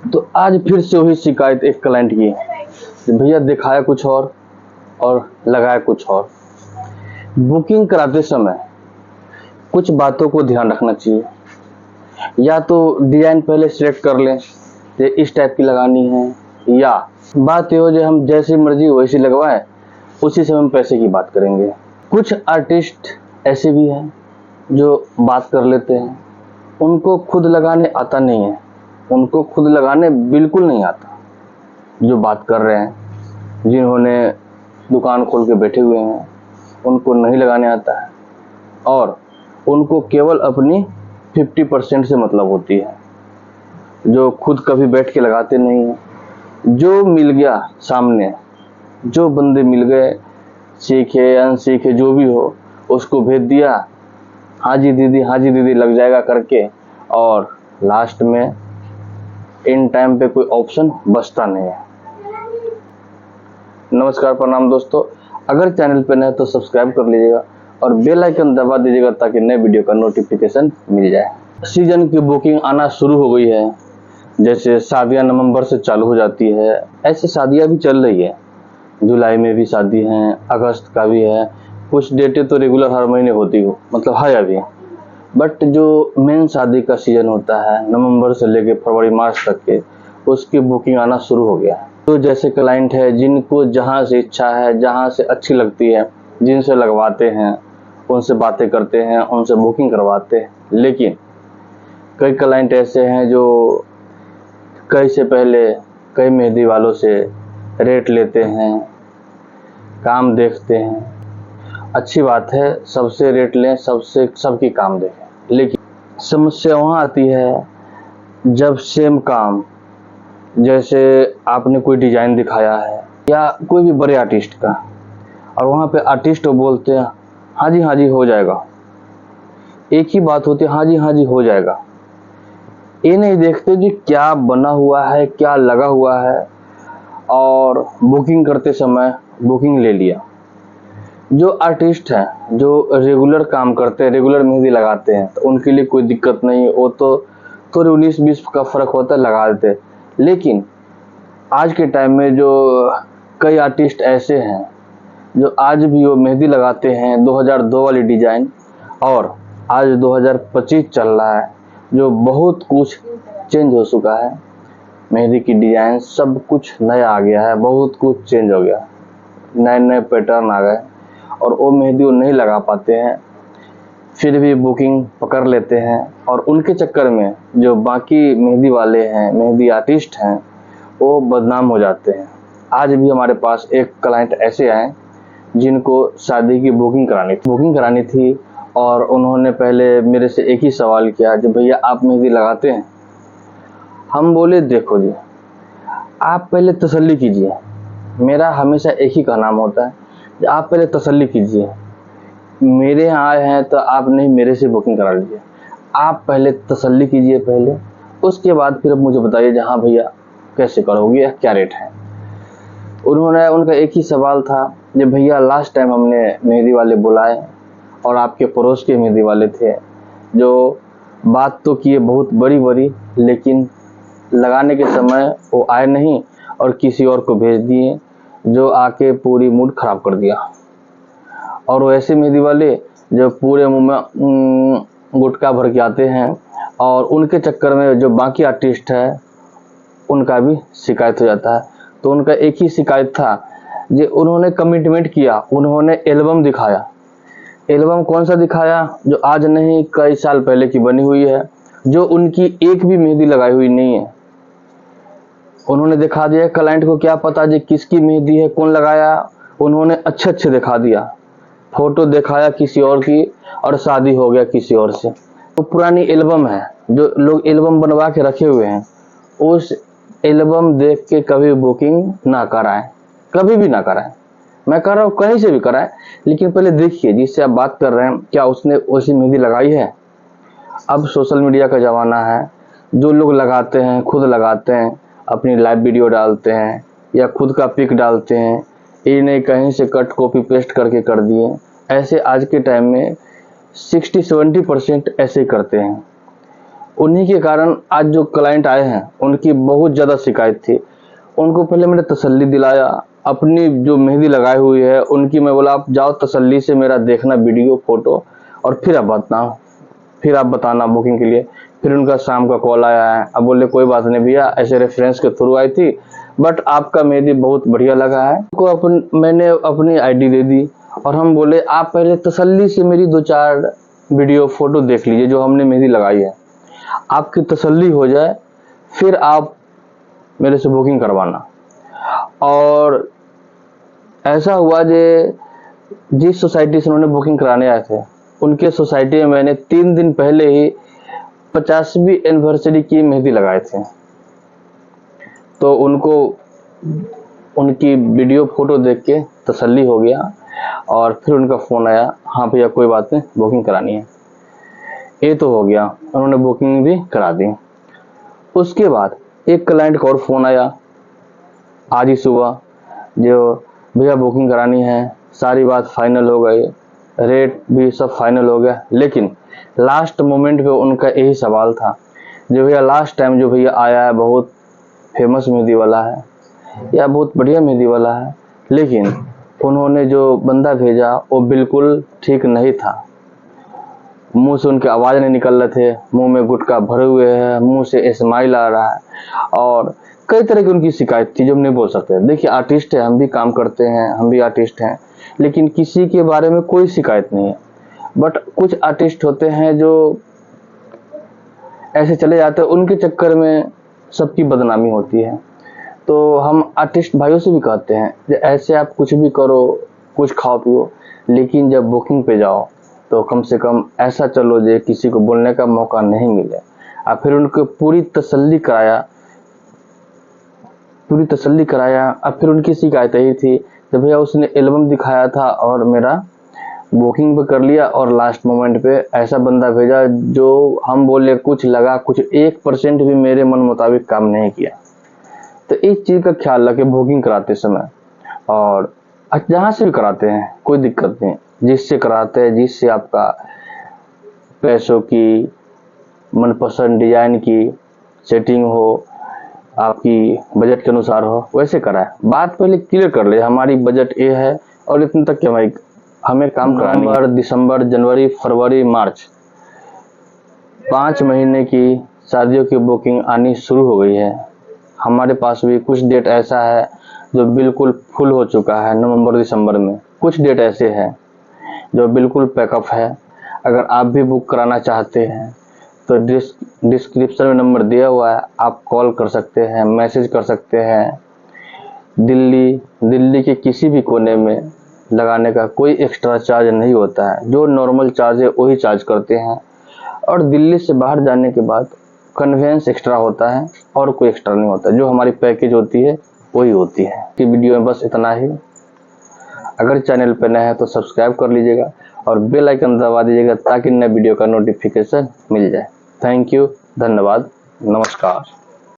तो आज फिर से वही शिकायत एक क्लाइंट की कि भैया दिखाया कुछ और लगाया कुछ और। बुकिंग कराते समय कुछ बातों को ध्यान रखना चाहिए। या तो डिजाइन पहले सिलेक्ट कर लें कि इस टाइप की लगानी है, या बात ये हो जो हम जैसी मर्जी वैसी लगवाएं, उसी समय हम पैसे की बात करेंगे। कुछ आर्टिस्ट ऐसे भी हैं जो बात कर लेते हैं, उनको खुद लगाने आता नहीं है, उनको खुद लगाने बिल्कुल नहीं आता। जो बात कर रहे हैं, जिन्होंने दुकान खोल के बैठे हुए हैं, उनको नहीं लगाने आता है और उनको केवल अपनी 50% से मतलब होती है, जो खुद कभी बैठ के लगाते नहीं हैं। जो मिल गया सामने, जो बंदे मिल गए, सीखे अनसीखे जो भी हो, उसको भेज दिया, हाँ जी दीदी लग जाएगा करके, और लास्ट में इन टाइम पे कोई ऑप्शन बचता नहीं है। नमस्कार, प्रणाम दोस्तों। अगर चैनल पे नए तो सब्सक्राइब कर लीजिएगा और बेल आइकन दबा दीजिएगा ताकि नए वीडियो का नोटिफिकेशन मिल जाए। सीजन की बुकिंग आना शुरू हो गई है। जैसे शादियां नवंबर से चालू हो जाती है, ऐसे शादियां भी चल रही है। जुलाई में भी शादी है, अगस्त का भी है, कुछ डेटें तो रेगुलर हर महीने होती हो, मतलब है अभी। बट जो मेन शादी का सीजन होता है नवंबर से लेके फरवरी मार्च तक के, उसकी बुकिंग आना शुरू हो गया है। तो जैसे क्लाइंट है, जिनको जहाँ से इच्छा है, जहाँ से अच्छी लगती है, जिनसे लगवाते हैं, उनसे बातें करते हैं, उनसे बुकिंग करवाते हैं। लेकिन कई क्लाइंट ऐसे हैं जो कई से पहले कई मेहंदी वालों से रेट लेते हैं, काम देखते हैं। अच्छी बात है, सबसे रेट लें, सबकी काम देखें। लेकिन समस्या वहाँ आती है जब सेम काम, जैसे आपने कोई डिजाइन दिखाया है या कोई भी बड़े आर्टिस्ट का, और वहाँ पे आर्टिस्ट बोलते हैं हाँ जी हो जाएगा। एक ही बात होती है, हाँ जी हो जाएगा। ये नहीं देखते जी क्या बना हुआ है, क्या लगा हुआ है। और बुकिंग करते समय बुकिंग ले लिया। जो आर्टिस्ट हैं, जो रेगुलर काम करते हैं, रेगुलर मेहंदी लगाते हैं, तो उनके लिए कोई दिक्कत नहीं है, वो तो थोड़ी 19-20 का फर्क होता है, लगा देते। लेकिन आज के टाइम में जो कई आर्टिस्ट ऐसे हैं जो आज भी वो मेहंदी लगाते हैं 2002 वाली डिजाइन, और आज 2025 चल रहा है, जो बहुत कुछ चेंज हो चुका है। मेहंदी की डिजाइन सब कुछ नया आ गया है, बहुत कुछ चेंज हो गया, नए पैटर्न आ गए, और वो मेहंदी वो नहीं लगा पाते हैं, फिर भी बुकिंग पकड़ लेते हैं। और उनके चक्कर में जो बाकी मेहंदी वाले हैं, मेहंदी आर्टिस्ट हैं, वो बदनाम हो जाते हैं। आज भी हमारे पास एक क्लाइंट ऐसे आए जिनको शादी की बुकिंग करानी थी, और उन्होंने पहले मेरे से एक ही सवाल किया कि भैया आप मेहंदी लगाते हैं? हम बोले देखो जी, आप पहले तसल्ली कीजिए। मेरा हमेशा एक ही का नाम होता है कि आप पहले तसल्ली कीजिए। मेरे यहाँ आए हैं तो आप नहीं मेरे से बुकिंग करा लीजिए। आप पहले तसल्ली कीजिए पहले, उसके बाद फिर मुझे बताइए जहाँ भैया कैसे करोगे या क्या रेट है। उनका एक ही सवाल था कि भैया लास्ट टाइम हमने मेहंदी वाले बुलाए और आपके पड़ोस के मेहंदी वाले थे, जो बात तो किए बहुत बड़ी, लेकिन लगाने के समय वो आए नहीं और किसी और को भेज दिए, जो आके पूरी मूड खराब कर दिया। और वैसे मेहंदी वाले जो पूरे मुंह में गुटखा भर के आते हैं, और उनके चक्कर में जो बाकी आर्टिस्ट है उनका भी शिकायत हो जाता है। तो उनका एक ही शिकायत था कि उन्होंने कमिटमेंट किया, उन्होंने एल्बम दिखाया। एल्बम कौन सा दिखाया? जो आज नहीं कई साल पहले की बनी हुई है, जो उनकी एक भी मेहंदी लगाई हुई नहीं है, उन्होंने दिखा दिया। क्लाइंट को क्या पता जी किसकी मेहंदी है, कौन लगाया। उन्होंने अच्छे दिखा दिया, फोटो दिखाया किसी और की, और शादी हो गया किसी और से। तो पुरानी एल्बम है, जो लोग एल्बम बनवा के रखे हुए हैं, उस एल्बम देख के कभी बुकिंग ना कराएं, कभी भी ना कराएं। मैं कर रहा हूँ कहीं से भी कराएं, लेकिन पहले देखिए जिससे आप बात कर रहे हैं क्या उसने वैसी मेहंदी लगाई है। अब सोशल मीडिया का ज़माना है, जो लोग लगाते हैं, खुद लगाते हैं, अपनी लाइव वीडियो डालते हैं या खुद का पिक डालते हैं, ये नहीं कहीं से कट कॉपी पेस्ट करके कर दिए। ऐसे आज के टाइम में 60-70% ऐसे ही करते हैं। उन्हीं के कारण आज जो क्लाइंट आए हैं उनकी बहुत ज़्यादा शिकायत थी। उनको पहले मैंने तसल्ली दिलाया, अपनी जो मेहंदी लगाई हुई है उनकी मैं बोला आप जाओ तसल्ली से मेरा देखना वीडियो फोटो और फिर आप बताना बुकिंग के लिए। फिर उनका शाम का कॉल आया है, अब बोले कोई बात नहीं भैया, ऐसे रेफरेंस के थ्रू आई थी बट आपका मेहंदी बहुत बढ़िया लगा है। मैंने अपनी आईडी दे दी और हम बोले आप पहले तसल्ली से मेरी 2-4 वीडियो फोटो देख लीजिए जो हमने मेहंदी लगाई है, आपकी तसल्ली हो जाए फिर आप मेरे से बुकिंग करवाना। और ऐसा हुआ जिस सोसाइटी से उन्होंने बुकिंग कराने आए थे उनके सोसाइटी में मैंने 3 दिन पहले ही 50वीं एनिवर्सरी की मेहंदी लगाए थे। तो उनको उनकी वीडियो फोटो देख के तसल्ली हो गया और फिर उनका फ़ोन आया, हाँ भैया कोई बात नहीं बुकिंग करानी है। ये तो हो गया, उन्होंने बुकिंग भी करा दी। उसके बाद एक क्लाइंट का और फ़ोन आया आज ही सुबह, जो भैया बुकिंग करानी है, सारी बात फाइनल हो गई, रेट भी सब फाइनल हो गया, लेकिन लास्ट मोमेंट पे उनका यही सवाल था जो भैया लास्ट टाइम जो भैया आया है बहुत फेमस मेहंदी वाला है या बहुत बढ़िया मेहंदी वाला है, लेकिन उन्होंने जो बंदा भेजा वो बिल्कुल ठीक नहीं था। मुंह से उनके आवाज़ नहीं निकल रहे थे, मुंह में गुटखा भरे हुए है, मुंह से स्माइल आ रहा है और कई तरह की उनकी शिकायत थी जो हम नहीं बोल सकते। देखिए आर्टिस्ट है, हम भी काम करते हैं, हम भी आर्टिस्ट हैं, लेकिन किसी के बारे में कोई शिकायत नहीं है। बट कुछ आर्टिस्ट होते हैं जो ऐसे चले जाते हैं, उनके चक्कर में सबकी बदनामी होती है। तो हम आर्टिस्ट भाइयों से भी कहते हैं कि ऐसे आप कुछ भी करो, कुछ खाओ पियो, लेकिन जब बुकिंग पे जाओ तो कम से कम ऐसा चलो जो किसी को बोलने का मौका नहीं मिले। और फिर उनको पूरी तसल्ली कराया। अब फिर उनकी शिकायत यही थी जब भैया उसने एल्बम दिखाया था और मेरा बुकिंग पे कर लिया और लास्ट मोमेंट पे ऐसा बंदा भेजा जो हम बोले कुछ लगा, कुछ 1% भी मेरे मन मुताबिक काम नहीं किया। तो इस चीज़ का ख्याल रखें बुकिंग कराते समय। और जहाँ से भी कराते हैं कोई दिक्कत नहीं, जिससे कराते हैं, जिससे आपका पैसों की मनपसंद डिजाइन की सेटिंग हो, आपकी बजट के अनुसार हो, वैसे कराएं। बात पहले क्लियर कर ले, हमारी बजट ये है और इतने तक की हमें काम करानी है। नवंबर, दिसंबर, जनवरी, फरवरी, मार्च 5 महीने की शादियों की बुकिंग आनी शुरू हो गई है। हमारे पास भी कुछ डेट ऐसा है जो बिल्कुल फुल हो चुका है नवंबर दिसंबर में, कुछ डेट ऐसे हैं जो बिल्कुल पैकअप है। अगर आप भी बुक कराना चाहते हैं तो डिस्क्रिप्शन में नंबर दिया हुआ है, आप कॉल कर सकते हैं, मैसेज कर सकते हैं। दिल्ली के किसी भी कोने में लगाने का कोई एक्स्ट्रा चार्ज नहीं होता है, जो नॉर्मल चार्ज है वही चार्ज करते हैं। और दिल्ली से बाहर जाने के बाद कन्वेंस एक्स्ट्रा होता है और कोई एक्स्ट्रा नहीं होता, जो हमारी पैकेज होती है वही होती है। कि वीडियो में बस इतना ही। अगर चैनल पर नए हैं तो सब्सक्राइब कर लीजिएगा और बेल आइकन दबा दीजिएगा ताकि नए वीडियो का नोटिफिकेशन मिल जाए। थैंक यू, धन्यवाद, नमस्कार।